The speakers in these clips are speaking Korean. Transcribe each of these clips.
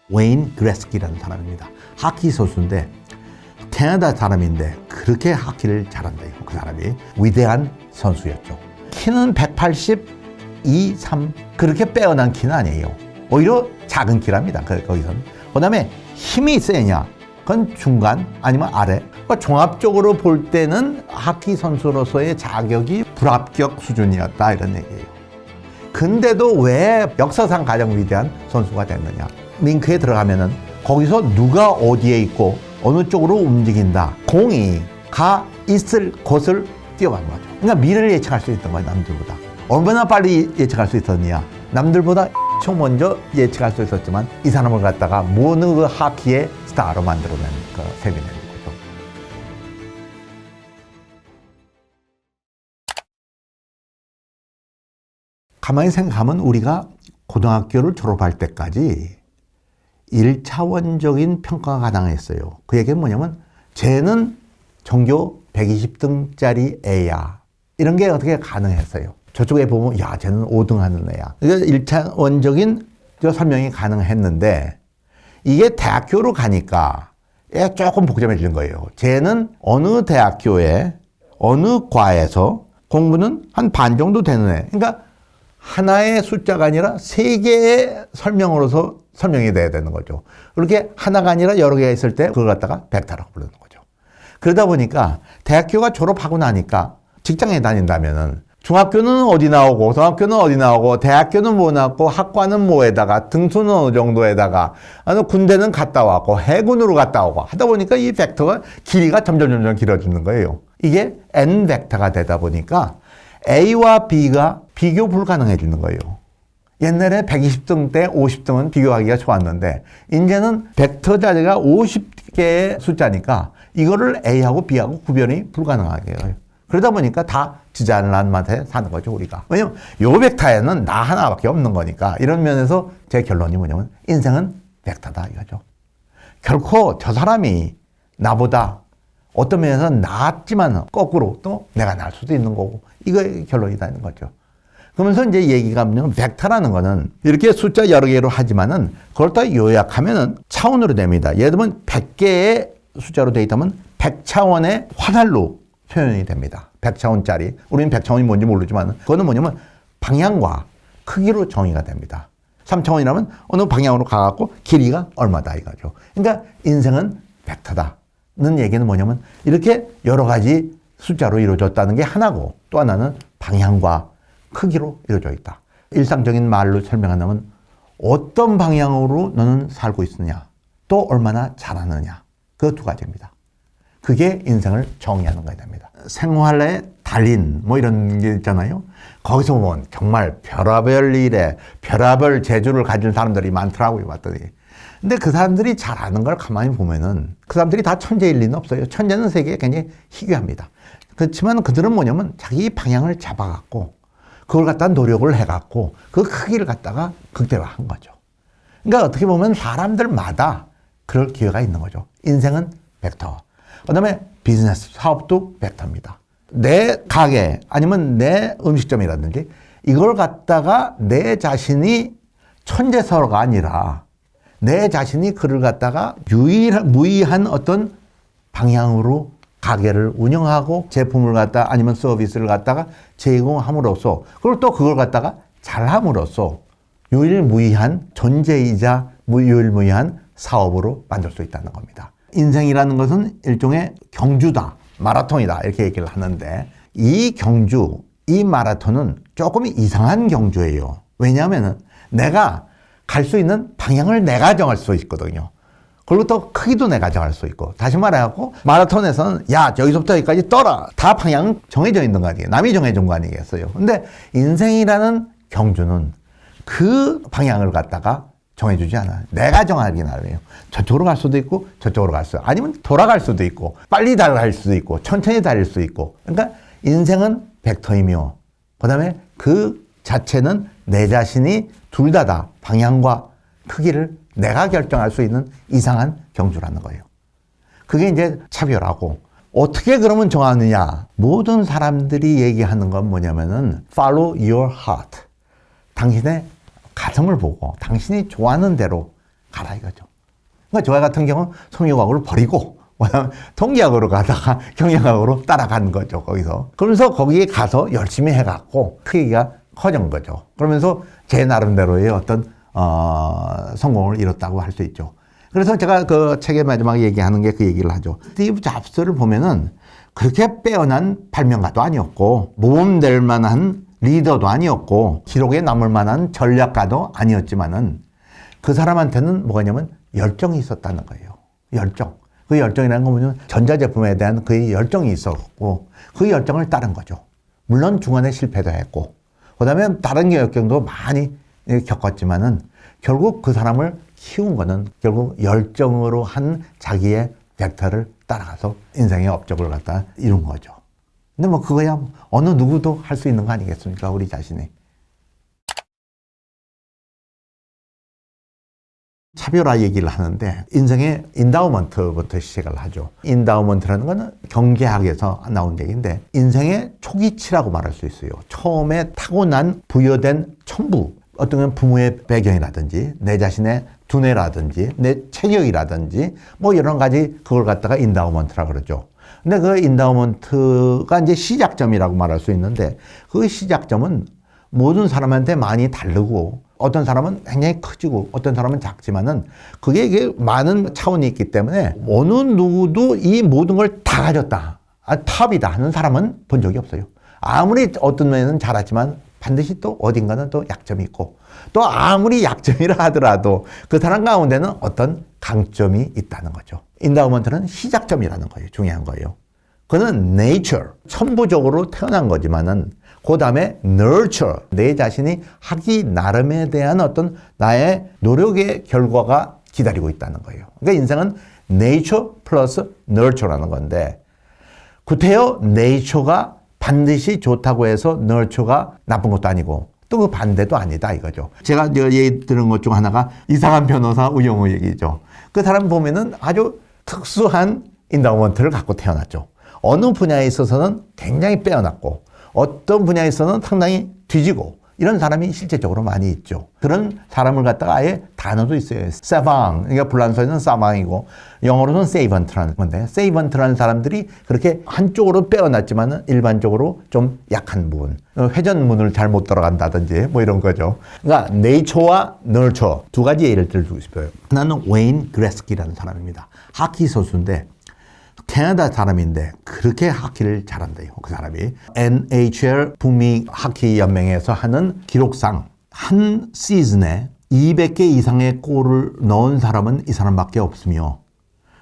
웨인 그레스키라는 사람입니다. 하키 선수인데 캐나다 사람인데 그렇게 하키를 잘한대요. 그 사람이 위대한 선수였죠. 키는 182, 3 그렇게 빼어난 키는 아니에요. 오히려 작은 키랍니다. 거기서는. 그 다음에 힘이 세냐? 그건 중간 아니면 아래. 그러니까 종합적으로 볼 때는 하키 선수로서의 자격이 불합격 수준이었다 이런 얘기예요. 근데도 왜 역사상 가장 위대한 선수가 됐느냐? 링크에 들어가면은 거기서 누가 어디에 있고 어느 쪽으로 움직인다. 공이 가 있을 곳을 뛰어간 거죠. 그러니까 미래를 예측할 수 있던 거예요. 남들보다. 얼마나 빨리 예측할 수 있었느냐. 남들보다 총 먼저 예측할 수 있었지만 이 사람을 갖다가 모든 그 하키의 스타로 만들어낸 그 셈이 되는 거죠. 가만히 생각하면 우리가 고등학교를 졸업할 때까지 1차원적인 평가가 가능했어요. 그 얘기는 뭐냐면 쟤는 전교 120등짜리 애야. 이런 게 어떻게 가능했어요. 저쪽에 보면 야 쟤는 5등 하는 애야. 그러니까 1차원적인 설명이 가능했는데 이게 대학교로 가니까 조금 복잡해지는 거예요. 쟤는 어느 대학교에 어느 과에서 공부는 한 반 정도 되는 애. 그러니까 하나의 숫자가 아니라 3개의 설명으로서 설명이 돼야 되는 거죠. 그렇게 하나가 아니라 여러 개가 있을 때 그걸 갖다가 벡터라고 부르는 거죠. 그러다 보니까 대학교가 졸업하고 나니까 직장에 다닌다면은 중학교는 어디 나오고 고등학교는 어디 나오고 대학교는 뭐 나왔고 학과는 뭐에다가 등수는 어느 정도에다가 군대는 갔다 왔고 해군으로 갔다 오고 하다 보니까 이 벡터가 길이가 점점 길어지는 거예요. 이게 N 벡터가 되다 보니까 A와 B가 비교 불가능해지는 거예요. 옛날에 120등 때 50등은 비교하기가 좋았는데 이제는 벡터 자리가 50개의 숫자니까 이거를 A하고 B하고 구별이 불가능하게 해요. 그러다 보니까 다 지잘난 맛에 사는 거죠, 우리가. 왜냐면 요 벡터에는 나 하나밖에 없는 거니까 이런 면에서 제 결론이 뭐냐면 인생은 벡터다 이거죠. 결코 저 사람이 나보다 어떤 면에서 나았지만 거꾸로 또 내가 날 수도 있는 거고 이거 결론이다 있는 거죠. 그러면서 이제 얘기가 뭐냐면 벡터라는 거는 이렇게 숫자 여러 개로 하지만은 그걸 다 요약하면은 차원으로 됩니다. 예를 들면 100개의 숫자로 되어 있다면 100차원의 화살로 표현이 됩니다. 100차원짜리. 우리는 100차원이 뭔지 모르지만 그거는 뭐냐면 방향과 크기로 정의가 됩니다. 3차원이라면 어느 방향으로 가갖고 길이가 얼마다 이거죠. 그러니까 인생은 벡터다는 얘기는 뭐냐면 이렇게 여러 가지 숫자로 이루어졌다는 게 하나고 또 하나는 방향과 크기로 이루어져 있다. 일상적인 말로 설명한다면 어떤 방향으로 너는 살고 있느냐 또 얼마나 잘하느냐 그 두 가지입니다. 그게 인생을 정의하는 거야 됩니다. 생활의 달인 뭐 이런 게 있잖아요. 거기서 보면 정말 별의별 일에 별의별 재주를 가진 사람들이 많더라고요. 봤더니. 근데 그 사람들이 잘하는 걸 가만히 보면은 그 사람들이 다 천재일 리는 없어요. 천재는 세계에 굉장히 희귀합니다. 그렇지만 그들은 뭐냐면 자기 방향을 잡아갖고 그걸 갖다 노력을 해갖고 그 크기를 갖다가 극대화한 거죠. 그러니까 어떻게 보면 사람들마다 그럴 기회가 있는 거죠. 인생은 벡터. 그 다음에 비즈니스, 사업도 벡터입니다. 내 가게 아니면 내 음식점이라든지 이걸 갖다가 내 자신이 천재서가 아니라 내 자신이 그를 갖다가 무의한 어떤 방향으로 가게를 운영하고 제품을 갖다 아니면 서비스를 갖다가 제공함으로써 그리고 또 그걸 갖다가 잘함으로써 유일무이한 존재이자 유일무이한 사업으로 만들 수 있다는 겁니다. 인생이라는 것은 일종의 경주다, 마라톤이다 이렇게 얘기를 하는데 이 경주, 이 마라톤은 조금 이상한 경주예요. 왜냐하면 내가 갈 수 있는 방향을 내가 정할 수 있거든요. 그리고 또 크기도 내가 정할 수 있고 다시 말해갖고 마라톤에서는 야 저기서부터 여기까지 떠라 다 방향 정해져 있는 거 아니에요. 남이 정해준 거 아니겠어요. 근데 인생이라는 경주는 그 방향을 갖다가 정해주지 않아요. 내가 정하기 나름이에요. 저쪽으로 갈 수도 있고 저쪽으로 갈 수도 있고 아니면 돌아갈 수도 있고 빨리 달릴 수도 있고 천천히 달릴 수도 있고 그러니까 인생은 벡터이며 그 다음에 그 자체는 내 자신이 둘 다 방향과 크기를 내가 결정할 수 있는 이상한 경주라는 거예요. 그게 이제 차별하고 어떻게 그러면 정하느냐. 모든 사람들이 얘기하는 건 뭐냐면은 follow your heart. 당신의 가슴을 보고 당신이 좋아하는 대로 가라 이거죠. 그러니까 저 같은 경우는 성형학을 버리고 통계학으로 가다가 경영학으로 따라간 거죠, 거기서. 그러면서 거기에 가서 열심히 해갖고 크기가 커진 거죠. 그러면서 제 나름대로의 어떤, 성공을 이뤘다고 할 수 있죠. 그래서 제가 그 책의 마지막에 얘기하는 게 그 얘기를 하죠. 스티브 잡스를 보면은 그렇게 빼어난 발명가도 아니었고, 모범될 만한 리더도 아니었고, 기록에 남을 만한 전략가도 아니었지만은 그 사람한테는 뭐냐면 열정이 있었다는 거예요. 열정. 그 열정이라는 건 뭐냐면 전자제품에 대한 그 열정이 있었고 그 열정을 따른 거죠. 물론 중간에 실패도 했고 그 다음에 다른 역경도 많이 겪었지만은 결국 그 사람을 키운 거는 결국 열정으로 한 자기의 벡터를 따라가서 인생의 업적을 갖다 이룬 거죠. 근데 뭐 그거야 어느 누구도 할 수 있는 거 아니겠습니까? 우리 자신이. 차별화 얘기를 하는데 인생의 인다우먼트부터 시작을 하죠. 인다우먼트라는 거는 경제학에서 나온 얘기인데 인생의 초기치라고 말할 수 있어요. 처음에 타고난 부여된 첨부, 어떤 건 부모의 배경이라든지 내 자신의 두뇌라든지 내 체격이라든지 뭐 여러 가지 그걸 갖다가 인다우먼트라고 그러죠. 근데 그 인다우먼트가 이제 시작점이라고 말할 수 있는데 그 시작점은 모든 사람한테 많이 다르고 어떤 사람은 굉장히 커지고 어떤 사람은 작지만은 그게 이게 많은 차원이 있기 때문에 어느 누구도 이 모든 걸 다 가졌다. 탑이다 하는 사람은 본 적이 없어요. 아무리 어떤 면에는 잘하지만 반드시 또 어딘가는 또 약점이 있고 또 아무리 약점이라 하더라도 그 사람 가운데는 어떤 강점이 있다는 거죠. 인다우먼트는 시작점이라는 거예요. 중요한 거예요. 그는 nature, 천부적으로 태어난 거지만은 그 다음에 nurture, 내 자신이 하기 나름에 대한 어떤 나의 노력의 결과가 기다리고 있다는 거예요. 그러니까 인생은 nature 플러스 nurture라는 건데 구태여 nature가 반드시 좋다고 해서 nurture가 나쁜 것도 아니고 또 그 반대도 아니다 이거죠. 제가 얘기 들은 것 중 하나가 이상한 변호사 우영우 얘기죠. 그 사람 보면은 아주 특수한 인다우먼트를 갖고 태어났죠. 어느 분야에 있어서는 굉장히 빼어났고 어떤 분야에 있어서는 상당히 뒤지고 이런 사람이 실제적으로 많이 있죠. 그런 사람을 갖다가 아예 단어도 있어요. 사방, 그러니까 불란서에는 사방이고 영어로는 savant라는 건데 savant라는 사람들이 그렇게 한쪽으로 빼어났지만 일반적으로 좀 약한 부분, 회전문을 잘 못 들어간다든지 뭐 이런 거죠. 그러니까 nature와 nurture 두 가지 예를 들고 싶어요. 하나는 웨인 그레스키라는 사람입니다. 하키 선수인데 캐나다 사람인데 그렇게 하키를 잘한대요. 그 사람이 NHL 북미 하키 연맹에서 하는 기록상 한 시즌에 200개 이상의 골을 넣은 사람은 이 사람밖에 없으며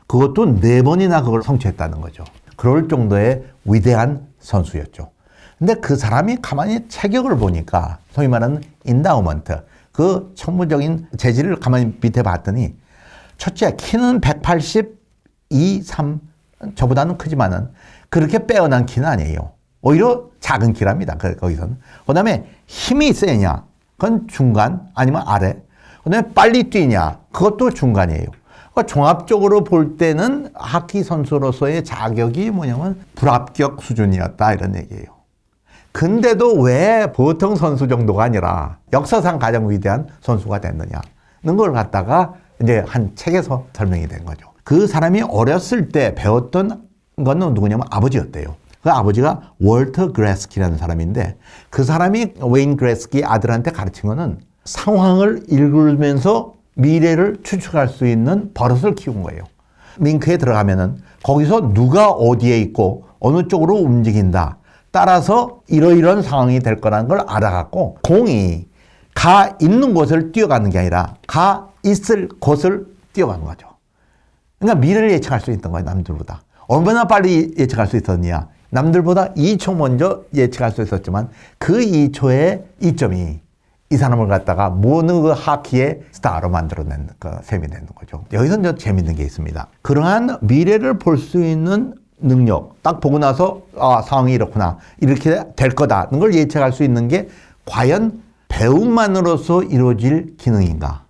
그것도 4번이나 그걸 성취했다는 거죠. 그럴 정도의 위대한 선수였죠. 근데 그 사람이 가만히 체격을 보니까 소위 말하는 인다우먼트 그 천부적인 재질을 가만히 밑에 봤더니 첫째 키는 182, 3 저보다는 크지만은 그렇게 빼어난 키는 아니에요. 오히려 작은 키랍니다. 거기서는. 그 다음에 힘이 세냐? 그건 중간 아니면 아래. 그 다음에 빨리 뛰냐? 그것도 중간이에요. 그러니까 종합적으로 볼 때는 하키 선수로서의 자격이 뭐냐면 불합격 수준이었다 이런 얘기예요. 근데도 왜 보통 선수 정도가 아니라 역사상 가장 위대한 선수가 됐느냐는 걸 갖다가 이제 한 책에서 설명이 된 거죠. 그 사람이 어렸을 때 배웠던 거는 누구냐면 아버지였대요. 그 아버지가 월터 그레스키라는 사람인데 그 사람이 웨인 그레스키 아들한테 가르친 거는 상황을 읽으면서 미래를 추측할 수 있는 버릇을 키운 거예요. 링크에 들어가면은 거기서 누가 어디에 있고 어느 쪽으로 움직인다. 따라서 이러이러한 상황이 될 거라는 걸 알아갖고 공이 가 있는 곳을 뛰어가는 게 아니라 가 있을 곳을 뛰어간 거죠. 그러니까 미래를 예측할 수 있던 거예요, 남들보다. 얼마나 빨리 예측할 수 있었냐. 남들보다 2초 먼저 예측할 수 있었지만 그 2초의 이점이 이 사람을 갖다가 모든 그 하키의 스타로 만들어낸 셈이 되는 거죠. 여기서 이제 재밌는 게 있습니다. 그러한 미래를 볼 수 있는 능력, 딱 보고 나서 상황이 이렇구나, 이렇게 될 거다는 걸 예측할 수 있는 게 과연 배움만으로서 이루어질 기능인가?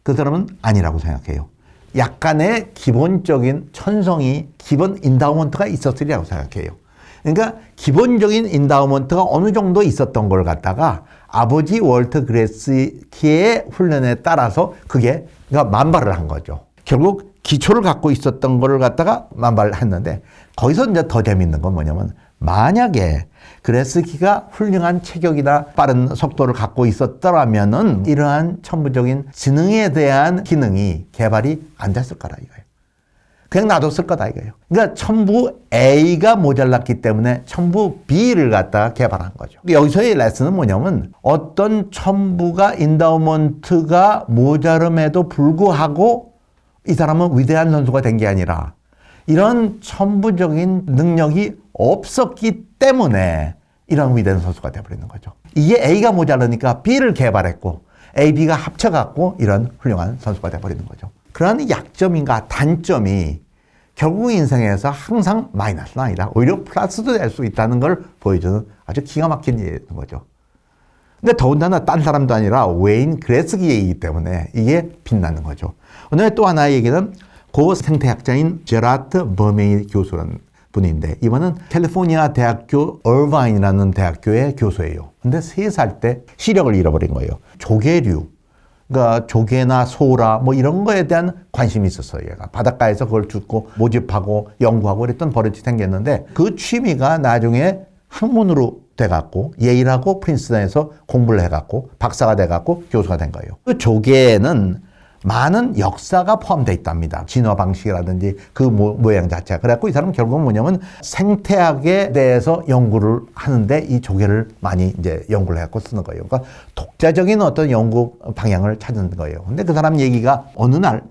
그 사람은 아니라고 생각해요. 약간의 기본적인 천성이 기본 인다우먼트가 있었으리라고 생각해요. 그러니까 기본적인 인다우먼트가 어느 정도 있었던 걸 갖다가 아버지 월터 그레스키의 훈련에 따라서 그게 그러니까 만발을 한 거죠. 결국 기초를 갖고 있었던 거를 갖다가 만발을 했는데 거기서 이제 더 재밌는 건 뭐냐면 만약에 그레스키가 훌륭한 체격이나 빠른 속도를 갖고 있었더라면은 이러한 천부적인 지능에 대한 기능이 개발이 안 됐을 거라 이거예요. 그냥 놔뒀을 거다 이거예요. 그러니까 첨부 A가 모자랐기 때문에 첨부 B를 갖다가 개발한 거죠. 여기서의 레슨은 뭐냐면 어떤 첨부가 인다우먼트가 모자름에도 불구하고 이 사람은 위대한 선수가 된 게 아니라 이런 첨부적인 능력이 없었기 때문에 이런 위대한 선수가 되어버리는 거죠. 이게 A가 모자라니까 B를 개발했고 A, B가 합쳐갖고 이런 훌륭한 선수가 되어버리는 거죠. 그러한 약점인가 단점이 결국 인생에서 항상 마이너스는 아니라 오히려 플러스도 될 수 있다는 걸 보여주는 아주 기가 막힌 예인 거죠. 근데 더군다나 딴 사람도 아니라 웨인 그레스키 얘기이기 때문에 이게 빛나는 거죠. 오늘 또 하나의 얘기는 고 생태학자인 제라트 버메이 교수라는 분인데 이번은 캘리포니아 대학교 얼바인이라는 대학교의 교수예요. 근데 3살 때 시력을 잃어버린 거예요. 조개류, 그러니까 조개나 소라 뭐 이런 거에 대한 관심이 있었어요. 얘가 바닷가에서 그걸 줍고 모집하고 연구하고 그랬던 버릇이 생겼는데 그 취미가 나중에 학문으로 돼갖고 예일하고 프린스턴에서 공부를 해갖고 박사가 돼갖고 교수가 된 거예요. 그 조개는 많은 역사가 포함되어 있답니다. 진화 방식이라든지 그 모양 자체가. 그래갖고 이 사람은 결국은 뭐냐면 생태학에 대해서 연구를 하는데 이 조개를 많이 이제 연구를 해갖고 쓰는 거예요. 그러니까 독자적인 어떤 연구 방향을 찾는 거예요. 근데 그 사람 얘기가 어느 날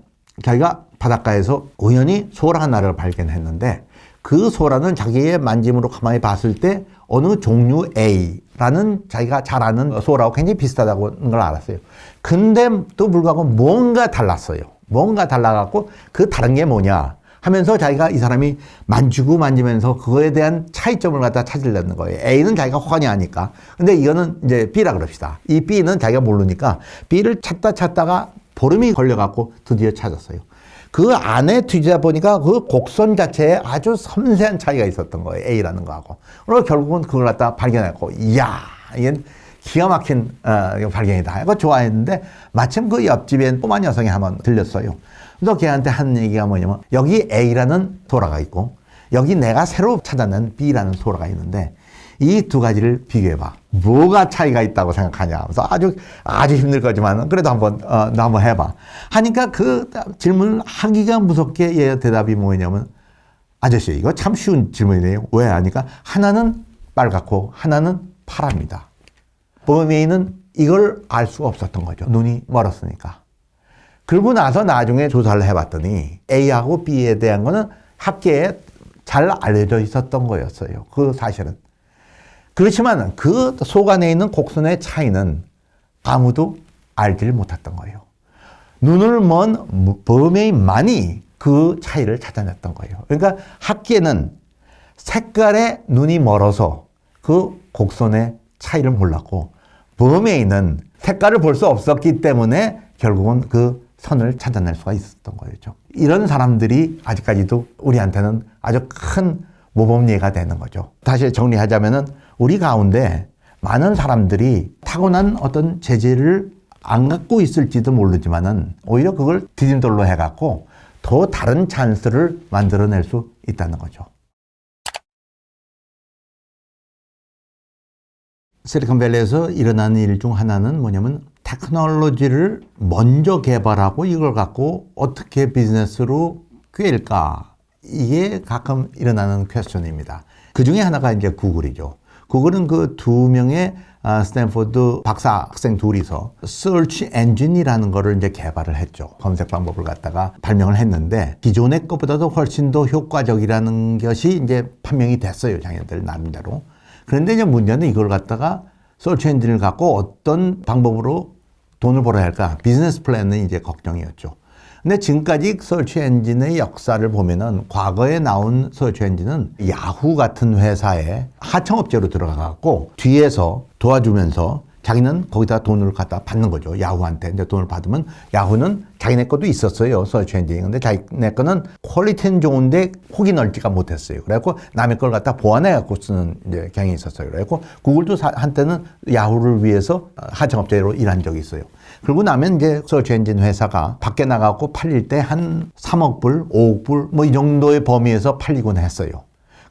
자기가 바닷가에서 우연히 소라 하나를 발견했는데 그 소라는 자기의 만짐으로 가만히 봤을 때 어느 종류 A라는 자기가 잘 아는 소라하고 굉장히 비슷하다는 걸 알았어요. 근데 또 불구하고 뭔가 달랐어요. 뭔가 달라갖고 그 다른 게 뭐냐 하면서 자기가 이 사람이 만지고 만지면서 그거에 대한 차이점을 갖다 찾으려는 거예요. A는 자기가 훤히 아니까. 근데 이거는 이제 B라 그럽시다. 이 B는 자기가 모르니까 B를 찾다가 보름이 걸려갖고 드디어 찾았어요. 그 안에 뒤지다 보니까 그 곡선 자체에 아주 섬세한 차이가 있었던 거예요. A라는 거하고. 그래서 결국은 그걸 갖다 발견했고, 이야, 이게 기가 막힌 발견이다. 이거 좋아했는데 마침 그 옆집에 꼬마 여성이 한번 들렸어요. 그래서 걔한테 하는 얘기가 뭐냐면 여기 A라는 소라가 있고 여기 내가 새로 찾아낸 B라는 소라가 있는데 이 두 가지를 비교해봐. 뭐가 차이가 있다고 생각하냐. 그래서 아주 힘들 거지만 그래도 너 한번 해봐. 하니까 그 질문을 하기가 무섭게 얘 대답이 뭐냐면 아저씨 이거 참 쉬운 질문이네요. 왜 하니까 하나는 빨갛고 하나는 파랍니다. 버메이는 이걸 알 수가 없었던 거죠. 눈이 멀었으니까. 그러고 나서 나중에 조사를 해봤더니 A하고 B에 대한 거는 학계에 잘 알려져 있었던 거였어요. 그 사실은. 그렇지만 그 속 안에 있는 곡선의 차이는 아무도 알지를 못했던 거예요. 눈을 먼 버메이만이 그 차이를 찾아냈던 거예요. 그러니까 학계는 색깔에 눈이 멀어서 그 곡선의 차이를 몰랐고 버메이는 색깔을 볼 수 없었기 때문에 결국은 그 선을 찾아낼 수가 있었던 거였죠. 이런 사람들이 아직까지도 우리한테는 아주 큰 모범예가 되는 거죠. 다시 정리하자면은 우리 가운데 많은 사람들이 타고난 어떤 재질을 안 갖고 있을지도 모르지만은 오히려 그걸 디딤돌로 해갖고 더 다른 찬스를 만들어낼 수 있다는 거죠. 실리콘밸리에서 일어나는 일 중 하나는 뭐냐면 테크놀로지를 먼저 개발하고 이걸 갖고 어떻게 비즈니스로 꿰일까? 이게 가끔 일어나는 퀘스천입니다. 그 중에 하나가 이제 구글이죠. 구글은 그 2명의 스탠포드 박사 학생 둘이서 서치 엔진이라는 거를 이제 개발을 했죠. 검색 방법을 갖다가 발명을 했는데 기존의 것보다도 훨씬 더 효과적이라는 것이 이제 판명이 됐어요. 자기들 나름대로. 그런데 이제 문제는 이걸 갖다가 서치 엔진을 갖고 어떤 방법으로 돈을 벌어야 할까? 비즈니스 플랜은 이제 걱정이었죠. 근데 지금까지 서치 엔진의 역사를 보면은 과거에 나온 서치 엔진은 야후 같은 회사에 하청업체로 들어가갖고 뒤에서 도와주면서 자기는 거기다 돈을 갖다 받는 거죠. 야후한테 이제 돈을 받으면 야후는 자기네 것도 있었어요. 서치 엔진이. 근데 자기네 거는 퀄리티는 좋은데 폭이 넓지가 못했어요. 그래갖고 남의 걸 갖다 보완해갖고 쓰는 이제 경향이 있었어요. 그래갖고 구글도 한때는 야후를 위해서 하청업체로 일한 적이 있어요. 그러고 나면 이제 서치 엔진 회사가 밖에 나가고 팔릴 때 한 3억 불, 5억 불 뭐 이 정도의 범위에서 팔리곤 했어요.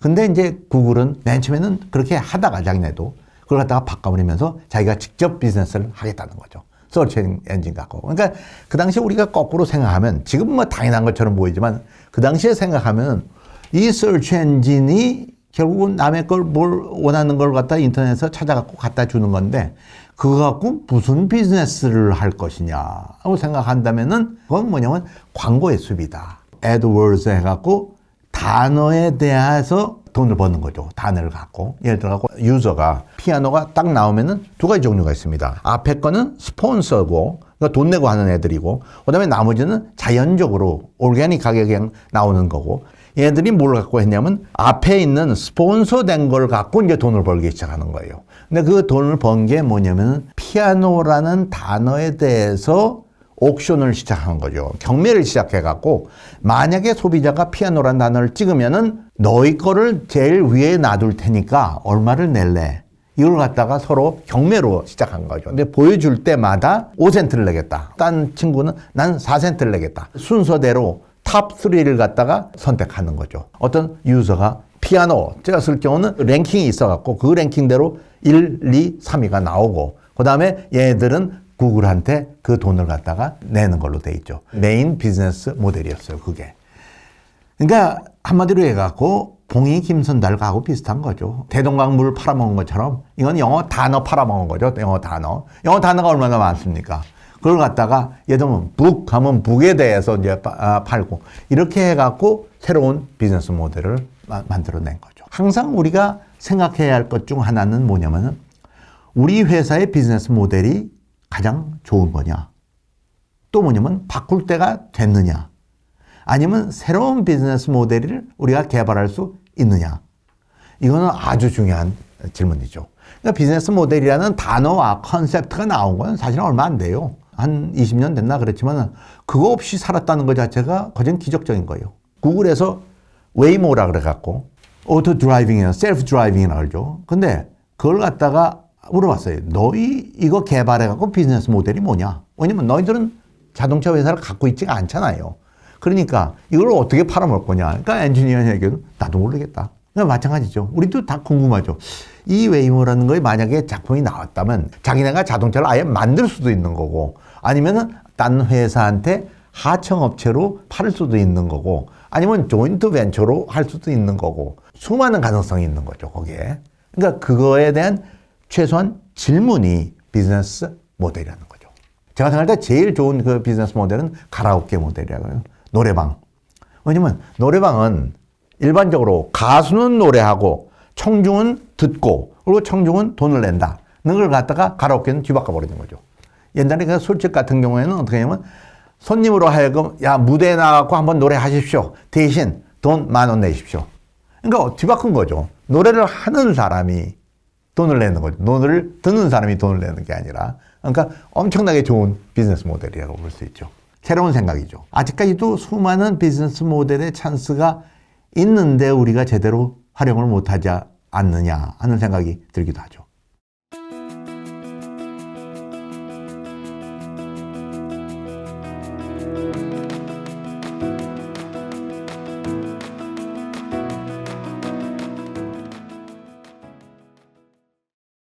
근데 이제 구글은 맨 처음에는 그렇게 하다가 자기네도 그걸 갖다가 바꿔버리면서 자기가 직접 비즈니스를 하겠다는 거죠. 서치 엔진 갖고. 그러니까 그 당시에 우리가 거꾸로 생각하면 지금 뭐 당연한 것처럼 보이지만 그 당시에 생각하면 이 서치 엔진이 결국은 남의 걸 뭘 원하는 걸 갖다 인터넷에서 찾아갖고 갖다 주는 건데 그거 갖고 무슨 비즈니스를 할 것이냐 하고 생각한다면은 그건 뭐냐면 광고의 수비다. AdWords 해갖고 단어에 대해서 돈을 버는 거죠. 단어를 갖고. 예를 들어서 유저가 피아노가 딱 나오면은 두 가지 종류가 있습니다. 앞에 거는 스폰서고, 그러니까 돈 내고 하는 애들이고, 그 다음에 나머지는 자연적으로 오르가닉하게 그냥 나오는 거고, 얘들이 뭘 갖고 했냐면 앞에 있는 스폰서 된 걸 갖고 이제 돈을 벌기 시작하는 거예요. 근데 그 돈을 번 게 뭐냐면 피아노라는 단어에 대해서 옥션을 시작한 거죠. 경매를 시작해갖고 만약에 소비자가 피아노라는 단어를 찍으면은 너희 거를 제일 위에 놔둘 테니까 얼마를 낼래? 이걸 갖다가 서로 경매로 시작한 거죠. 근데 보여줄 때마다 5센트를 내겠다. 딴 친구는 난 4센트를 내겠다. 순서대로 탑 3를 갖다가 선택하는 거죠. 어떤 유저가 피아노 제가 쓸 경우는 랭킹이 있어갖고 그 랭킹대로 1, 2, 3위가 나오고 그 다음에 얘들은 구글한테 그 돈을 갖다가 내는 걸로 돼 있죠. 메인 비즈니스 모델이었어요, 그게. 그러니까 한마디로 해갖고 봉이 김선달하고 비슷한 거죠. 대동강물 팔아먹은 것처럼 이건 영어 단어 팔아먹은 거죠. 영어 단어. 영어 단어가 얼마나 많습니까? 그걸 갖다가 예를 들면 북 하면 북에 대해서 이제 팔고 이렇게 해갖고 새로운 비즈니스 모델을 만들어낸 거죠. 항상 우리가 생각해야 할 것 중 하나는 뭐냐면은 우리 회사의 비즈니스 모델이 가장 좋은 거냐? 또 뭐냐면 바꿀 때가 됐느냐? 아니면 새로운 비즈니스 모델을 우리가 개발할 수 있느냐? 이거는 아주 중요한 질문이죠. 그러니까 비즈니스 모델이라는 단어와 컨셉트가 나온 건 사실은 얼마 안 돼요. 한 20년 됐나 그렇지만 그거 없이 살았다는 것 자체가 거진 기적적인 거예요. 구글에서 웨이모라 그래갖고 오토 드라이빙이나 셀프 드라이빙이라고 그러죠. 근데 그걸 갖다가 물어봤어요. 너희 이거 개발해갖고 비즈니스 모델이 뭐냐? 왜냐면 너희들은 자동차 회사를 갖고 있지가 않잖아요. 그러니까 이걸 어떻게 팔아먹을 거냐? 그러니까 엔지니어에게는 나도 모르겠다. 그러니까 마찬가지죠. 우리도 다 궁금하죠. 이 웨이모라는 거에 만약에 작품이 나왔다면 자기네가 자동차를 아예 만들 수도 있는 거고 아니면은 딴 회사한테 하청업체로 팔 수도 있는 거고 아니면 조인트 벤처로 할 수도 있는 거고 수많은 가능성이 있는 거죠. 거기에. 그러니까 그거에 대한 최소한 질문이 비즈니스 모델이라는 거죠. 제가 생각할 때 제일 좋은 그 비즈니스 모델은 가라오케 모델이라고 해요. 노래방. 왜냐면 노래방은 일반적으로 가수는 노래하고 청중은 듣고 그리고 청중은 돈을 낸다. 그걸 갖다가 가라오케는 뒤바꿔 버리는 거죠. 옛날에 그 술집 같은 경우에는 어떻게 하냐면 손님으로 하여금 야 무대에 나가고 한번 노래하십시오. 대신 돈 10,000원 내십시오. 그러니까 뒤바꾼 거죠. 노래를 하는 사람이 돈을 내는 거죠. 노래를 듣는 사람이 돈을 내는 게 아니라. 그러니까 엄청나게 좋은 비즈니스 모델이라고 볼 수 있죠. 새로운 생각이죠. 아직까지도 수많은 비즈니스 모델의 찬스가 있는데 우리가 제대로 활용을 못하지 않느냐 하는 생각이 들기도 하죠.